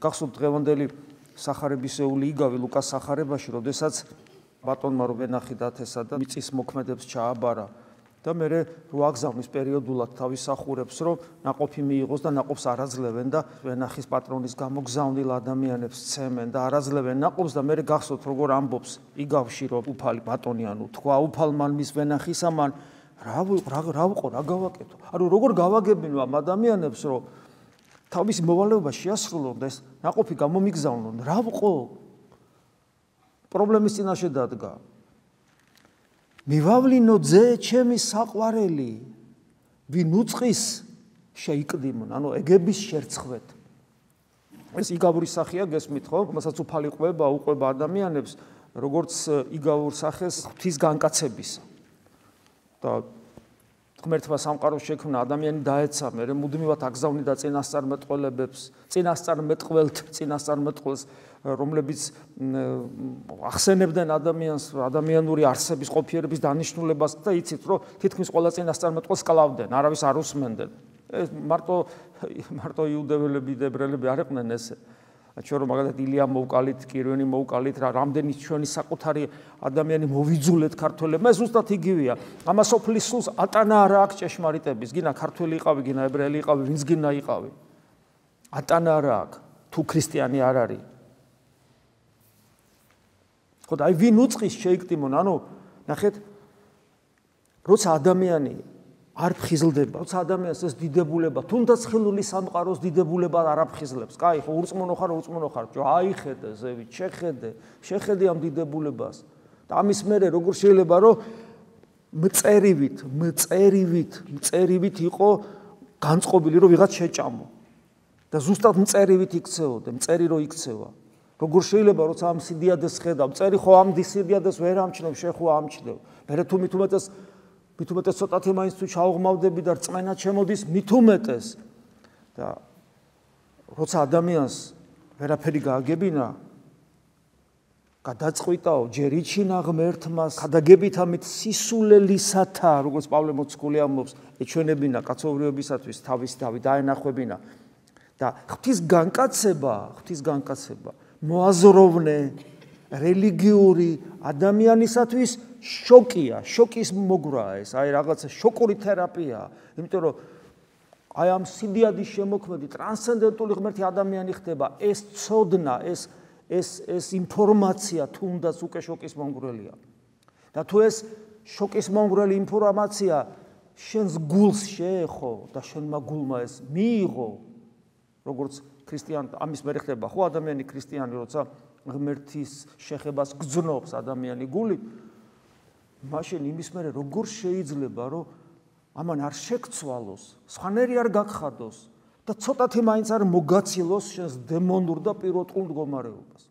გახსოვთ დღევანდელი სახარებისეული იგავი ლუკას სახარებაში, როდესაც ბატონმა რო ვენახი დათესა და მიწის მოქმედებს ჩააბარა და მე რო აგზავნის პერიოდულად თავის სახურებს, რომ ნაყოფი მიიღოს და ნაყოფს არაძლევენ და ვენახის პატრონის გამო გზავნილ ადამიანებს ცემენ და არაძლევენ ნაყოფს და მე გახსოვთ როგორ ამბობს იგავში, რომ უფალი ბატონი ანუ თქვა უფალმან მის ვენახისამან რა ვიყო, რა გავაკეთო? ანუ როგორ გავაგებინო ამ ადამიანებს, რომ თავისი მოვალეობა შეასრულონ და ეს ნაყოფი გამომიგზავნონ, რა ვიყო? პრობლემის წინაშე დადგა. მივავლინო ძე ჩემი საყვარელი, ვინ უწყის შეიკდიმონ, ანუ ეგების შერცხვეთ. ეს იგავური სახეა, გესმით ხო? რომელსაც უფალი უყვება ადამიანებს, როგორც იგავურ სახეს ღვთის განკაცების. და ღმერთმა სამყაროს შექმნა, ადამიანი დაეცა, მე მუდმივად აგზავნიდა წინასწარმეტყველს, რომლებიც ახსენებდნენ ადამიანური არსების ყოფიერების დანიშნულებას და იცით, რომ თითქმის ყველა წინასწარმეტყველს კლავდნენ, არავის არ უსმენდნენ. ეს მარტო იუდეველები, ებრაელები არ იყვნენ ესე. ჩვენ რომ მაგალითად ილია მოვკალით, კირვენი მოვკალით, რამდენი ჩვენი საკუთარი ადამიანი მოვიძულეთ ქართველებმა, ეს ზუსტად იგივეა. ამას სოფლის სულს ატანა არა აქვს ჭეშმარიტების, გინა ქართველი იყავი, გინა ებრაელი იყავი, ვინც გინა იყავი. ატანა არა აქვს, თუ ქრისტიანი არ არის. ხო და აი ვინ უწყის შეიკდიმონ, ანუ ნახეთ, როცა ადამიანი არ ფხიზლდება, როცა ადამიანს ეს დიდებულება, თუნდაც ხილული სამყაროს დიდებულება არ აფხიზლებს. კაი, ხო ურწმუნო ხარ, აიხედე ზევით, შეხედე ამ დიდებულებას. და ამის მერე როგორ შეიძლება რომ მწერივით იყო განწყობილი, რომ ვიღაც შეჭამო. და ზუსტად მწერივით იქცეოდე, მწერი რო იქცევა. როგორ შეიძლება როცა ამ სიდიადეს ხედავ, მწერი ხო ამ სიდიადეს ვერ ამჩნევ, შე ხო ამჩნევ. მერე თუ მით უმეტეს ცოტათი მაინც თუ ჩაუღმავდები და რწმენა ჩემოდის მით უმეტეს და როცა ადამიანს ვერაფერი გააგებინა გადაწყვიტაო ჯერ იჩინა ღმერთმას გადაგებით ამით სისულელისათა როგორც პავლე მოციქული ამბობს ეჩვენებინა კაცოვრიობისათვის თავის თავი დაენახვებინა და ღვთის განკაცება მოაზროვნე რელიგიური ადამიანისათვის შოკია, შოკის მოგვრაა ეს, აი რაღაცა შოკური თერაპია, იმიტომ რომ აი ამ სიდიადის შემოქმედი ტრანსცენდენტული ღმერთი ადამიანი ხდება, ეს ცოდნა, ეს ინფორმაცია თუნდაც უკვე შოკის მომგვრელია. და თუ ეს შოკის მომგვრელი ინფორმაცია შენს გულს შეეხო და შენმა გულმა ეს მიიღო, როგორც ქრისტიან ამის მერე ხდება, ხო ადამიანი ქრისტიანი, როცა ღმერთის შეხებას გძნობს ადამიანი გულით, მაშინ იმის მერე როგორ შეიძლება რომ ამან არ შეგცვალოს, სხვანაირი არ გაგხადოს და ცოტათი მაინც არ მოგაცილოს შენს დემონურ და პიროტყულ მდგომარეობას.